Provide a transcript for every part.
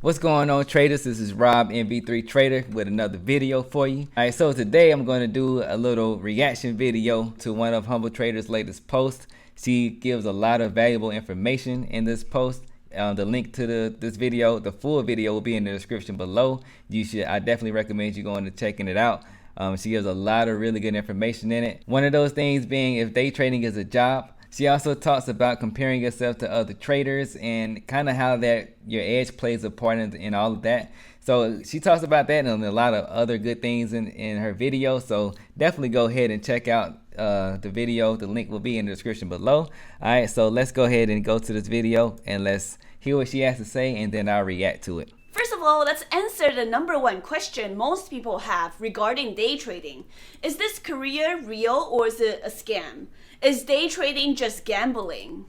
What's going on, traders? This is Rob MV3 Trader with another video for you. Alright, so today I'm going to do a little reaction video to one of Humble Trader's latest posts. She gives a lot of valuable information in this post. The link to this video, the full video, will be in the description below. I definitely recommend you going and checking it out. She gives a lot of really good information in it. One of those things being if day trading is a job. She also talks about comparing yourself to other traders and kind of how that your edge plays a part in all of that. So she talks about that and a lot of other good things in her video. So definitely go ahead and check out the video. The link will be in the description below. Alright, so let's go ahead and go to this video and let's hear what she has to say, and then I'll react to it. First of all, let's answer the #1 question most people have regarding day trading. Is this career real or is it a scam? Is day trading just gambling?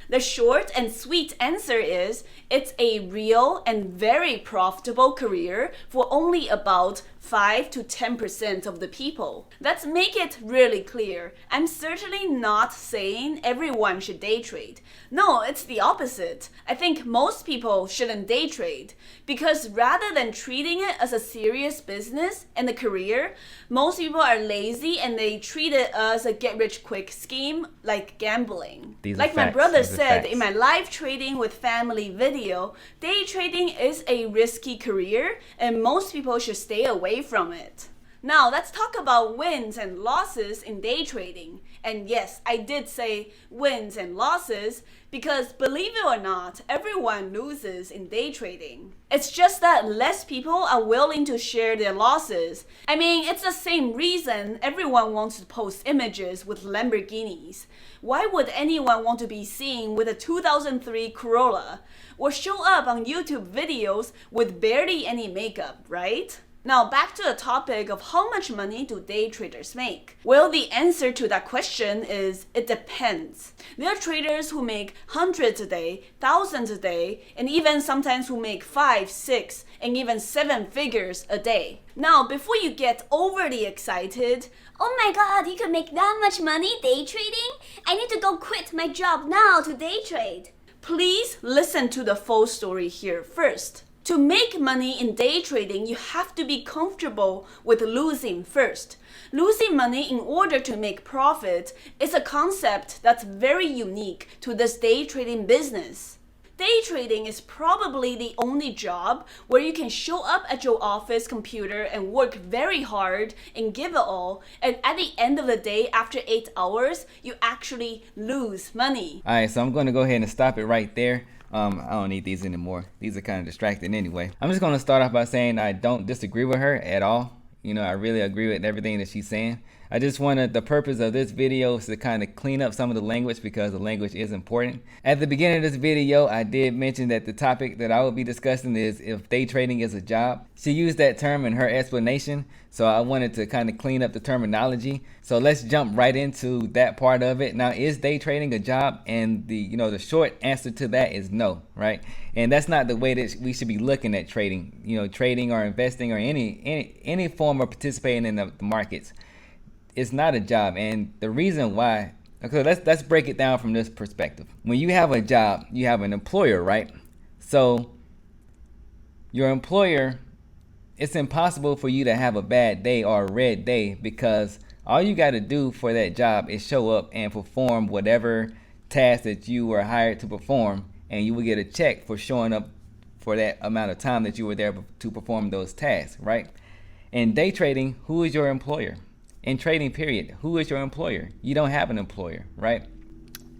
The short and sweet answer is it's a real and very profitable career for only about 5 to 10% of the people. Let's make it really clear. I'm certainly not saying everyone should day trade. No, it's the opposite. I think most people shouldn't day trade because rather than treating it as a serious business and a career, most people are lazy and they treat it as a get-rich-quick scheme like gambling. Like my brother said in my live trading with family video, day trading is a risky career and most people should stay away from it. Now let's talk about wins and losses in day trading. And yes, I did say wins and losses because believe it or not, everyone loses in day trading. It's just that less people are willing to share their losses. I mean, it's the same reason everyone wants to post images with Lamborghinis. Why would anyone want to be seen with a 2003 Corolla or show up on YouTube videos with barely any makeup, right? Now back to the topic of how much money do day traders make? Well, the answer to that question is it depends. There are traders who make hundreds a day, thousands a day, and even sometimes who make 5, 6, and even 7 figures a day. Now, before you get overly excited, oh my god, you can make that much money day trading? I need to go quit my job now to day trade. Please listen to the full story here first. To make money in day trading, you have to be comfortable with losing first. Losing money in order to make profit is a concept that's very unique to this day trading business. Day trading is probably the only job where you can show up at your office computer and work very hard and give it all, and at the end of the day, after 8 hours, you actually lose money. Alright, so I'm going to go ahead and stop it right there. I don't need these anymore. These are kind of distracting anyway. I'm just going to start off by saying I don't disagree with her at all. You know, I really agree with everything that she's saying. I just wanted, the purpose of this video is to kind of clean up some of the language because the language is important. At the beginning of this video, I did mention that the topic that I will be discussing is if day trading is a job. She used that term in her explanation, so I wanted to kind of clean up the terminology. So let's jump right into that part of it. Now, is day trading a job? And the short answer to that is no, right? And that's not the way that we should be looking at trading. You know, trading or investing or any form of participating in the markets. It's not a job, and the reason why, okay, let's break it down from this perspective. When you have a job, you have an employer, right? So your employer, it's impossible for you to have a bad day or a red day because all you got to do for that job is show up and perform whatever task that you were hired to perform, and you will get a check for showing up for that amount of time that you were there to perform those tasks, right? In day trading, who is your employer? In trading period, who is your employer? You don't have an employer, right?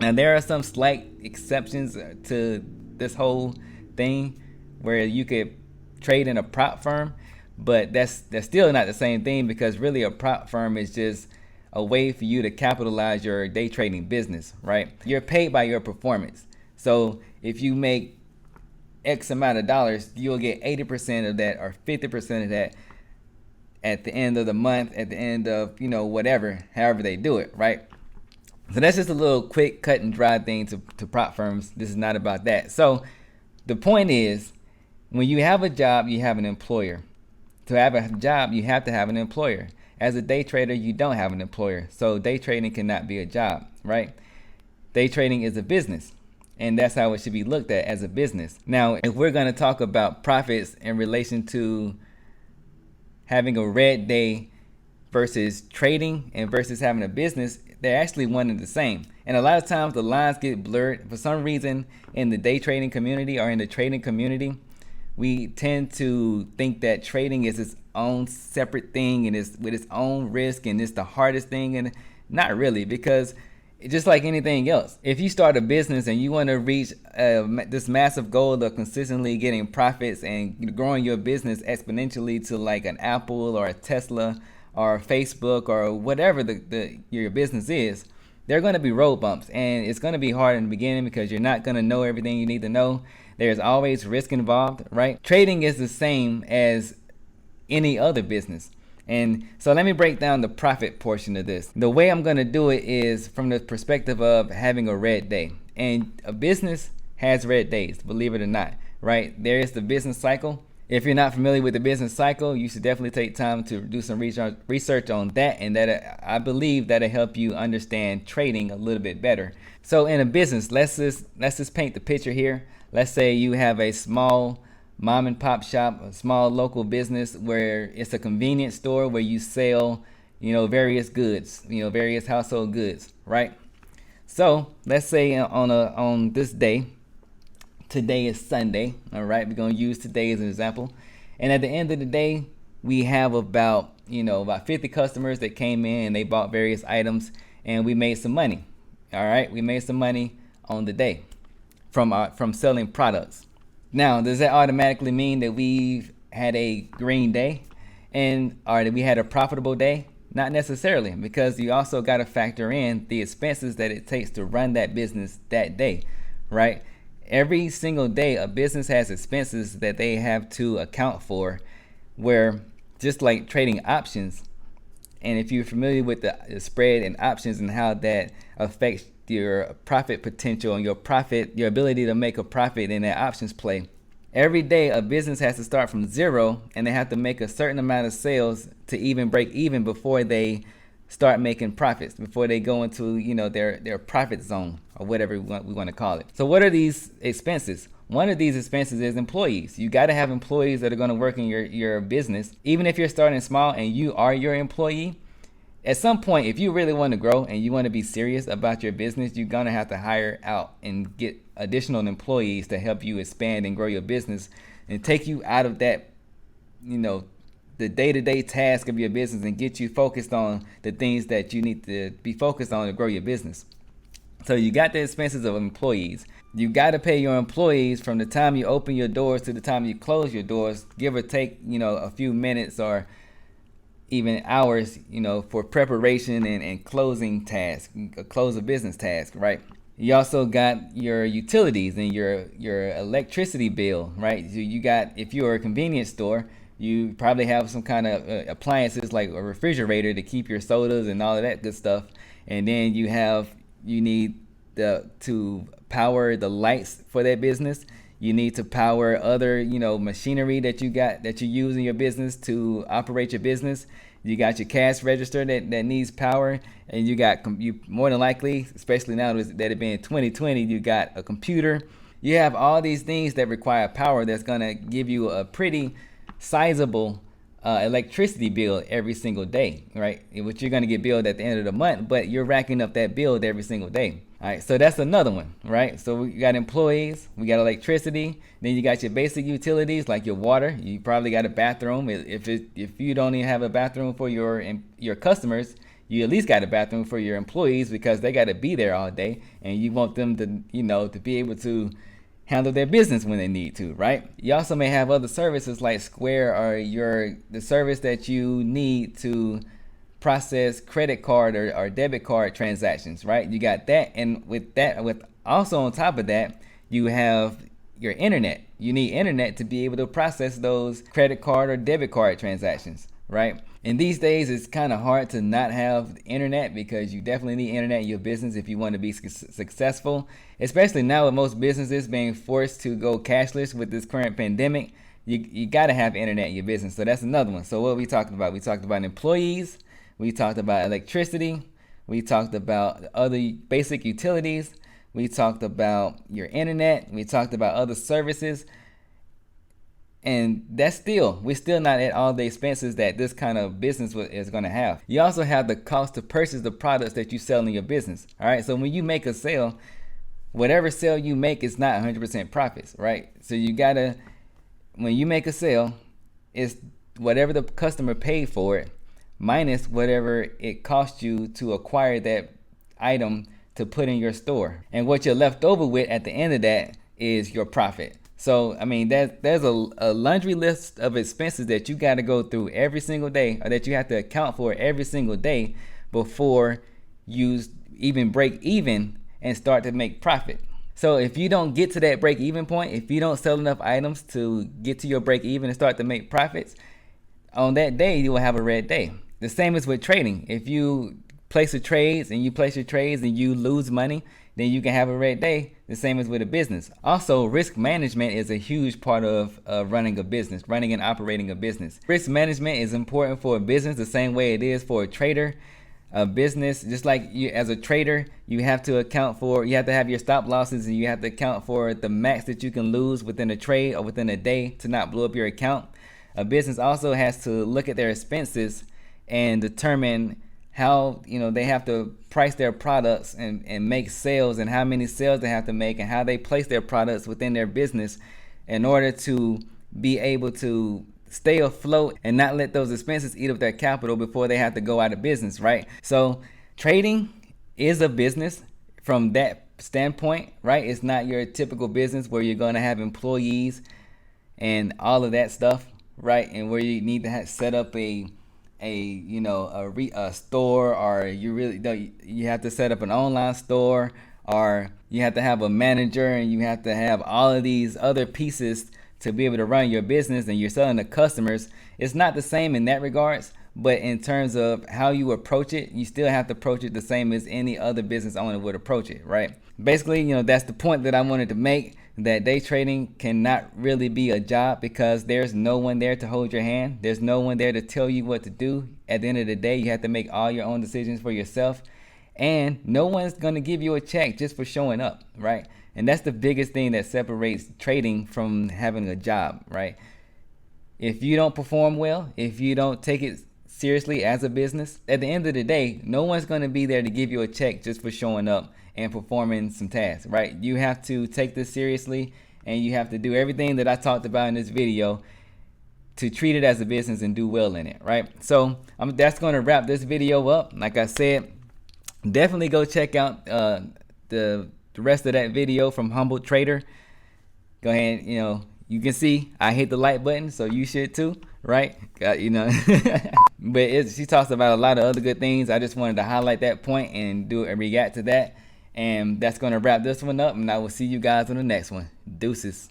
Now there are some slight exceptions to this whole thing where you could trade in a prop firm, but that's still not the same thing because really a prop firm is just a way for you to capitalize your day trading business, right? You're paid by your performance. So if you make X amount of dollars, you'll get 80% of that or 50% of that at the end of the month, at the end of, whatever, however they do it, right? So that's just a little quick cut and dry thing to prop firms. This is not about that. So the point is, when you have a job, you have an employer. To have a job, you have to have an employer. As a day trader, you don't have an employer. So day trading cannot be a job, right? Day trading is a business. And that's how it should be looked at as a business. Now, if we're going to talk about profits in relation to having a red day versus trading and versus having a business, they're actually one and the same. And a lot of times the lines get blurred. For some reason, in the day trading community or in the trading community, we tend to think that trading is its own separate thing and it's with its own risk and it's the hardest thing. And not really, because just like anything else, if you start a business and you want to reach this massive goal of consistently getting profits and growing your business exponentially to like an Apple or a Tesla or Facebook or whatever your business is, there are going to be road bumps, and it's going to be hard in the beginning because you're not going to know everything you need to know. There's always risk involved, right? Trading is the same as any other business. And so let me break down the profit portion of this. The way I'm going to do it is from the perspective of having a red day. And a business has red days, believe it or not, right? There is the business cycle. If you're not familiar with the business cycle, you should definitely take time to do some research on that, and that I believe that'll help you understand trading a little bit better. So in a business, let's just paint the picture here. Let's say you have a small mom and pop shop, a small local business where it's a convenience store where you sell, various goods, various household goods, right? So let's say on this day, today is Sunday, all right? We're gonna use today as an example. And at the end of the day, we have about 50 customers that came in and they bought various items, and we made some money. All right, we made some money on the day from selling products. Now, does that automatically mean that we've had a green day or that we had a profitable day? Not necessarily, because you also got to factor in the expenses that it takes to run that business that day, right? Every single day, a business has expenses that they have to account for, where just like trading options, and if you're familiar with the spread and options and how that affects your profit potential and your ability to make a profit in that options play, every day a business has to start from zero, and they have to make a certain amount of sales to even break even before they start making profits, before they go into their profit zone or whatever we want to call it. So what are these expenses? One of these expenses is employees. You got to have employees that are going to work in your business. Even if you're starting small and you are your employee, at some point, if you really want to grow and you want to be serious about your business, you're going to have to hire out and get additional employees to help you expand and grow your business and take you out of that, the day-to-day task of your business and get you focused on the things that you need to be focused on to grow your business. So you got the expenses of employees. You got to pay your employees from the time you open your doors to the time you close your doors, give or take, a few minutes or even hours, for preparation and closing tasks, close a business task, right? You also got your utilities and your electricity bill, right? So you got, if you're a convenience store, you probably have some kind of appliances like a refrigerator to keep your sodas and all of that good stuff. And then you need to power the lights for that business. You need to power other, machinery that you use in your business to operate your business. You got your cash register that needs power, and you more than likely, especially now that it being 2020, you got a computer. You have all these things that require power that's gonna give you a pretty sizable electricity bill every single day, right? Which you're gonna get billed at the end of the month, but you're racking up that bill every single day. All right, so that's another one, right? So we got employees, we got electricity, then you got your basic utilities like your water. You probably got a bathroom. If you don't even have a bathroom for your customers, you at least got a bathroom for your employees because they got to be there all day, and you want them to to be able to handle their business when they need to, right? You also may have other services like Square or the service that you need to process credit card or debit card transactions, right? You got that, and with also on top of that, you have your internet. You need internet to be able to process those credit card or debit card transactions, right? And these days, it's kind of hard to not have internet because you definitely need internet in your business if you want to be successful, especially now with most businesses being forced to go cashless with this current pandemic. You got to have internet in your business. So that's another one. So what we talked about? We talked about employees. We talked about electricity. We talked about other basic utilities. we talked about your internet, we talked about other services, and we're still not at all the expenses that this kind of business is going to have. You also have the cost to purchase the products that you sell in your business. All right, so when you make a sale, whatever sale you make is not 100% profits, right? So you gotta, when you make a sale, it's whatever the customer paid for it minus whatever it cost you to acquire that item to put in your store. And what you're left over with at the end of that is your profit. So, I mean, there's a laundry list of expenses that you got to go through every single day, or that you have to account for every single day before you even break even and start to make profit. So if you don't get to that break even point, if you don't sell enough items to get to your break even and start to make profits, on that day you will have a red day. The same as with trading. If you place your trades and you lose money, then you can have a red day. The same as with a business. Also, risk management is a huge part of running a business, running and operating a business. Risk management is important for a business the same way it is for a trader. A business, just like you as a trader, you have to have your stop losses, and you have to account for the max that you can lose within a trade or within a day to not blow up your account. A business also has to look at their expenses and determine how they have to price their products and make sales, and how many sales they have to make, and how they place their products within their business in order to be able to stay afloat and not let those expenses eat up their capital before they have to go out of business, right? So trading is a business from that standpoint, right? It's not your typical business where you're going to have employees and all of that stuff, right? And where you need to set up a store, or you have to set up an online store, or you have to have a manager, and you have to have all of these other pieces to be able to run your business, and you're selling to customers. It's not the same in that regards, but in terms of how you approach it, you still have to approach it the same as any other business owner would approach it, right? Basically, that's the point that I wanted to make, that day trading cannot really be a job because there's no one there to hold your hand. There's no one there to tell you what to do. At the end of the day, you have to make all your own decisions for yourself, and no one's going to give you a check just for showing up, right? And that's the biggest thing that separates trading from having a job, right? If you don't perform well, if you don't take it seriously as a business, at the end of the day, no one's going to be there to give you a check just for showing up and performing some tasks, right? You have to take this seriously, and you have to do everything that I talked about in this video to treat it as a business and do well in it, right? So that's going to wrap this video up. Like I said, definitely go check out the rest of that video from Humble Trader. Go ahead, you can see I hit the like button, so you should too, right? But she talks about a lot of other good things. I just wanted to highlight that point and react to that. And that's going to wrap this one up, and I will see you guys on the next one. Deuces.